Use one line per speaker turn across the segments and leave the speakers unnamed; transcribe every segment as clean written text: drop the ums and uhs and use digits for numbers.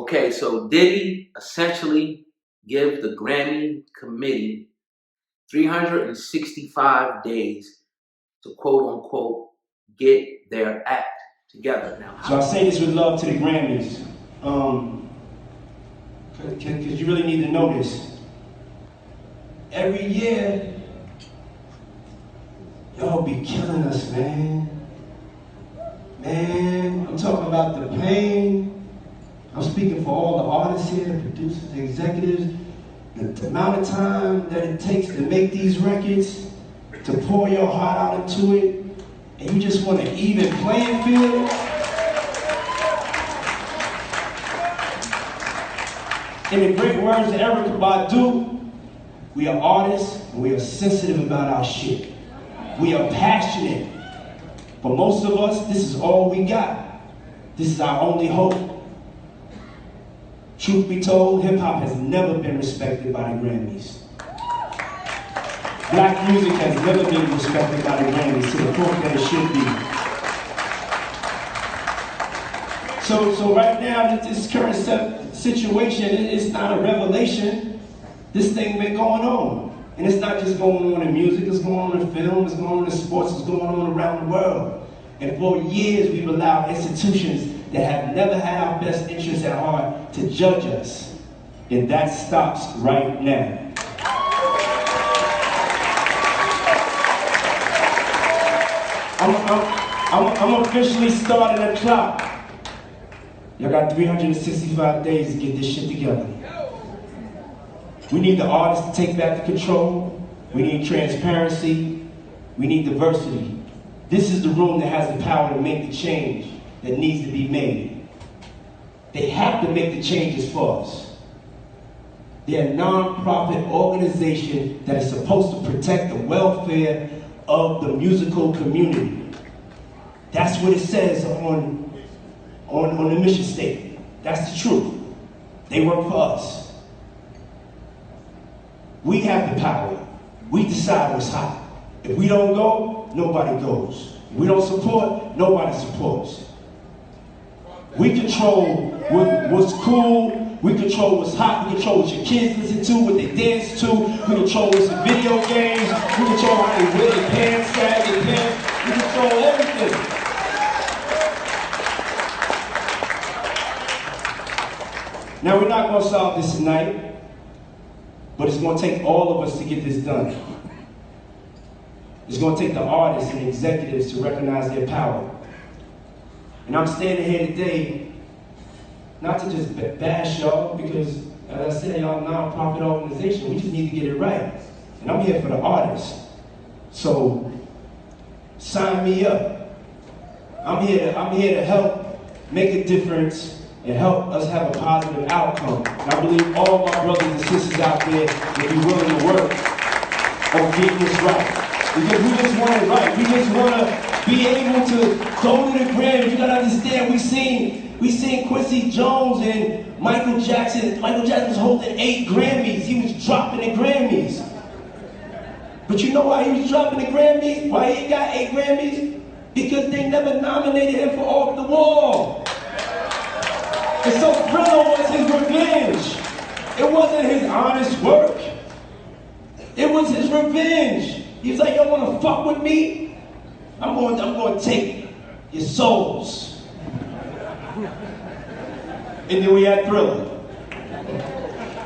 Okay, so Diddy essentially give the Grammy committee 365 days to quote unquote get their act together. Now,
so I say this with love to the Grammys, because you really need to know this. Every year, y'all be killing us, man. Man, I'm talking about the pain. I'm speaking for all the artists here, the producers, the executives. The amount of time that it takes to make these records, to pour your heart out into it, and you just want an even playing field. In the great words of Erykah Badu, we are artists and we are sensitive about our shit. We are passionate. For most of us, this is all we got. This is our only hope. Truth be told, hip-hop has never been respected by the Grammys. Black music has never been respected by the Grammys to the point that it should be. So right now, this current situation, it's not a revelation. This thing been going on. And it's not just going on in music, it's going on in film, it's going on in sports, it's going on around the world. And for years, we've allowed institutions that have never had our best interests at heart to judge us. And that stops right now. I'm officially starting the clock. Y'all got 365 days to get this shit together. We need the artists to take back the control. We need transparency. We need diversity. This is the room that has the power to make the change that needs to be made. They have to make the changes for us. They're a non-profit organization that is supposed to protect the welfare of the musical community. That's what it says on the mission statement. That's the truth. They work for us. We have the power. We decide what's hot. If we don't go, nobody goes. If we don't support, nobody supports. We control what's cool, we control what's hot, we control what your kids listen to, what they dance to, we control what's in video games, we control how they wear their pants, sag their pants, we control everything. Now we're not going to solve this tonight, but it's going to take all of us to get this done. It's going to take the artists and the executives to recognize their power. And I'm standing here today, not to just bash y'all, because as I said, y'all a non-profit organization, we just need to get it right. And I'm here for the artists. So, sign me up. I'm here to help make a difference and help us have a positive outcome. And I believe all my brothers and sisters out there will be willing to work on getting this right. Because we just want it right. We just want to be able to go to the Grammys. You gotta understand, we seen Quincy Jones and Michael Jackson. Michael Jackson was holding 8 Grammys. He was dropping the Grammys. But you know why he was dropping the Grammys? Why he got 8 Grammys? Because they never nominated him for Off the Wall. And so Thriller was his revenge. It wasn't his honest work. It was his revenge. He was like, y'all wanna fuck with me? I'm going to take your souls. And then we had Thriller.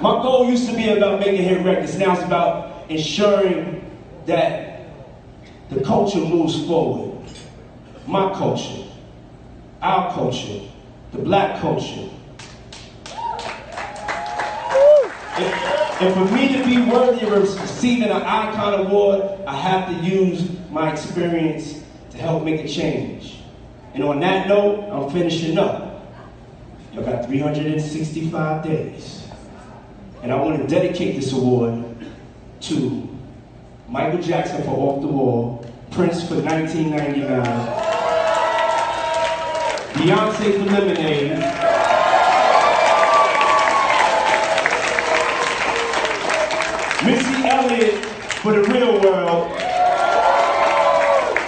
My goal used to be about making hit records. Now it's about ensuring that the culture moves forward. My culture, our culture, the black culture. And for me to be worthy of receiving an Icon Award, I have to use my experience to help make a change. And on that note, I'm finishing up. Y'all got 365 days. And I want to dedicate this award to Michael Jackson for Off the Wall, Prince for 1999, Beyonce for Lemonade, Missy Elliott for The Real World,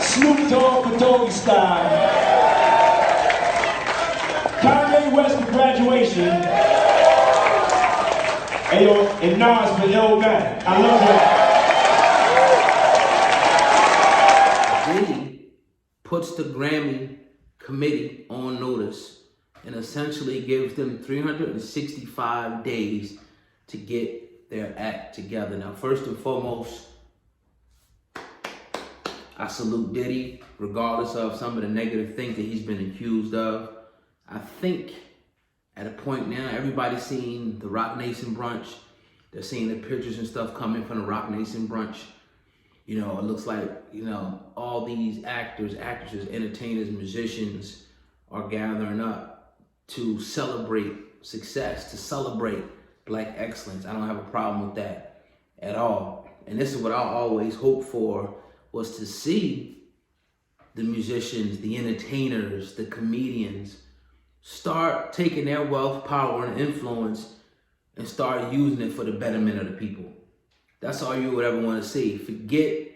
Snoop Dogg for Doggy Style, Kanye West for graduation. And Nas for Illmatic. I love
Diddy puts the Grammy committee on notice and essentially gives them 365 days to get their act together. Now, first and foremost, I salute Diddy, regardless of some of the negative things that he's been accused of. I think at a point now, everybody's seeing the Rock Nation brunch. They're seeing the pictures and stuff coming from the Rock Nation brunch. You know, it looks like, you know, all these actors, actresses, entertainers, musicians are gathering up to celebrate success, to celebrate Black excellence. I don't have a problem with that at all. And this is what I always hoped for, was to see the musicians, the entertainers, the comedians start taking their wealth, power, and influence and start using it for the betterment of the people. That's all you would ever want to see. Forget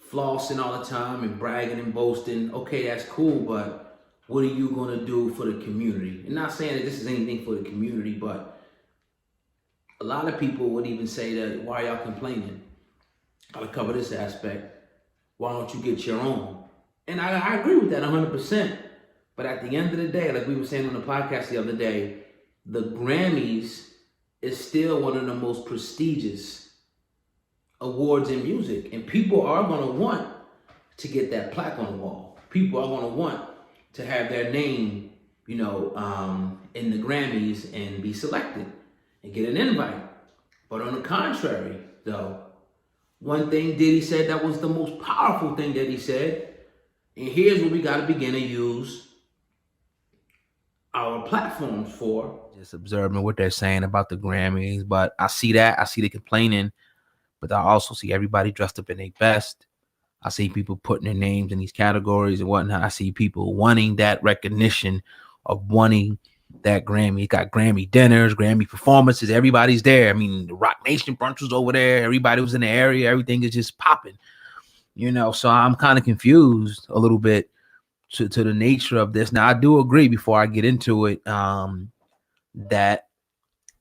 flossing all the time and bragging and boasting. Okay, that's cool, but what are you going to do for the community? And not saying that this is anything for the community, but a lot of people would even say that, why y'all complaining? I'll cover this aspect. Why don't you get your own? And I agree with that 100%. But at the end of the day, like we were saying on the podcast the other day, the Grammys is still one of the most prestigious awards in music. And people are going to want to get that plaque on the wall. People are going to want to have their name, you know, in the Grammys and be selected and get an invite. But on the contrary, though, one thing Diddy said that was the most powerful thing that he said, and here's what we got to begin to use our platforms for. Just observing what they're saying about the Grammys, but I see that. I see the complaining, but I also see everybody dressed up in their best. I see people putting their names in these categories and whatnot. I see people wanting that recognition of wanting that Grammy. You got Grammy dinners, Grammy performances. Everybody's there. I mean, the Rock Nation brunch was over there. Everybody was in the area. Everything is just popping, you know. So I'm kind of confused a little bit to the nature of this. Now, I do agree, before I get into it, that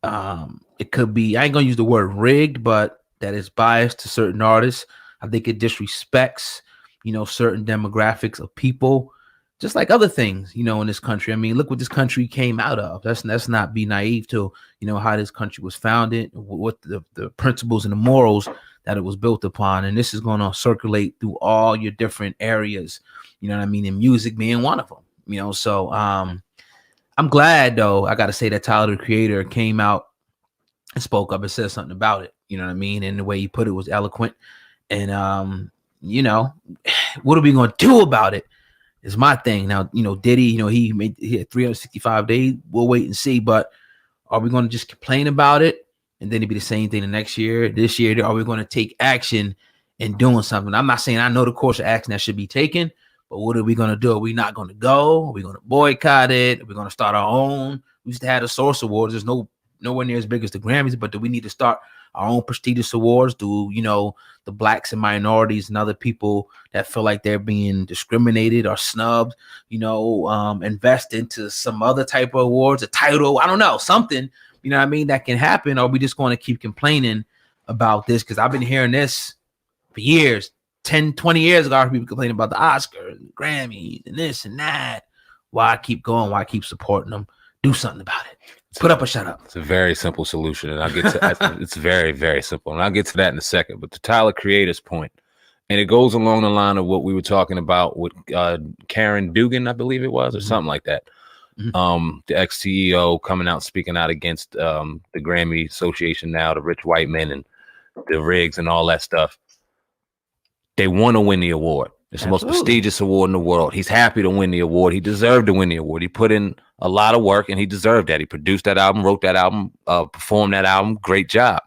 it could be, I ain't gonna use the word rigged, but that it's biased to certain artists. I think it disrespects, you know, certain demographics of people, just like other things, you know, in this country. I mean, look what this country came out of. Let's not be naive to, you know, how this country was founded, what the principles and the morals that it was built upon. And this is going to circulate through all your different areas, you know what I mean? And music being one of them, you know. So I'm glad, though, I got to say, that Tyler, the Creator, came out and spoke up and said something about it, you know what I mean? And the way he put it was eloquent. And, you know, what are we going to do about it is my thing. Now, you know, Diddy, you know, he had 365 days. We'll wait and see. But are we going to just complain about it? And then it'd be the same thing the next year. This year, are we going to take action and doing something? I'm not saying I know the course of action that should be taken, but what are we going to do? Are we not going to go? Are we going to boycott it? Are we going to start our own? We used to have the Source Awards. There's nowhere near as big as the Grammys, but do we need to start our own prestigious awards? Do, you know, the blacks and minorities and other people that feel like they're being discriminated or snubbed, you know, invest into some other type of awards, a title, I don't know, something, you know what I mean, that can happen? Or are we just going to keep complaining about this? Because I've been hearing this for years. 10, 20 years ago, people complaining about the Oscars, the Grammys, and this and that. Why keep going? Why keep supporting them? Do something about it. Put up or shut up.
It's a very simple solution, and I'll get to it's very, very simple, and I'll get to that in a second. But to Tyler Creator's point, and it goes along the line of what we were talking about with Karen Dugan, I believe it was, or something like that. The ex-CEO coming out, speaking out against the Grammy Association now, the rich white men and the rigs and all that stuff. They want to win the award. It's the most prestigious award in the world. He's happy to win the award. He deserved to win the award. He put in a lot of work, and he deserved that. He produced that album, wrote that album, performed that album. Great job.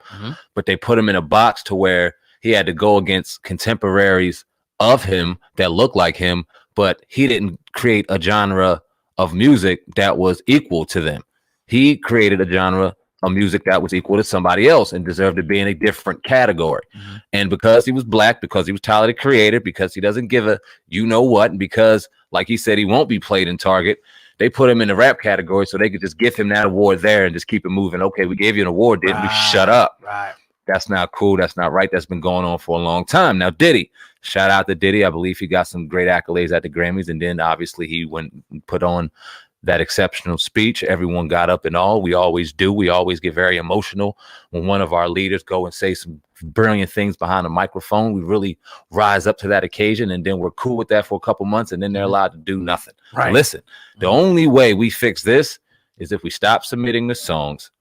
But they put him in a box to where he had to go against contemporaries of him that looked like him, but he didn't create a genre of music that was equal to them. He created a genre of music that was equal to somebody else and deserved to be in a different category. And because he was black, because he was Tyler, the Creator, because he doesn't give a you know what, and because, like he said, he won't be played in Target, They put him in the rap category so they could just give him that award there and just keep it moving. Okay, we gave you an award, didn't we? Shut up.
Right.
That's not cool. That's not right. That's been going on for a long time. Now, Diddy, shout out to Diddy. I believe he got some great accolades at the Grammys. And then obviously he went and put on that exceptional speech. Everyone got up and all. We always do. We always get very emotional when one of our leaders go and say some brilliant things behind a microphone. We really rise up to that occasion, and then we're cool with that for a couple months, and then they're allowed to do nothing.
Right.
Listen, the only way we fix this is if we stop submitting the songs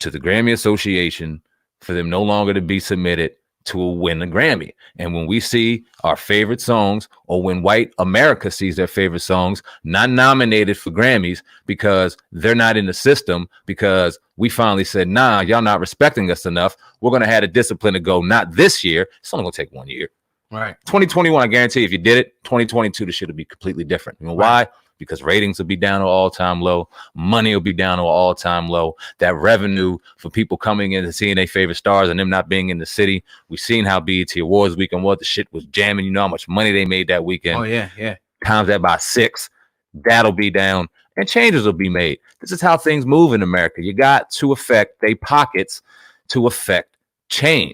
to the Grammy Association for them no longer to be submitted to win a Grammy. And when we see our favorite songs, or when white America sees their favorite songs not nominated for Grammys because they're not in the system, because we finally said, nah, y'all not respecting us enough, we're going to have the discipline to go, not this year. It's only going to take 1 year.
Right.
2021, I guarantee if you did it, 2022, the shit will be completely different. You know why? Because ratings will be down to all-time low. Money will be down to all-time low. That revenue for people coming in and seeing their favorite stars and them not being in the city. We've seen how BET Awards weekend was. The shit was jamming. You know how much money they made that weekend.
Oh, yeah, yeah.
Times that by 6. That'll be down. And changes will be made. This is how things move in America. You got to affect their pockets to affect change.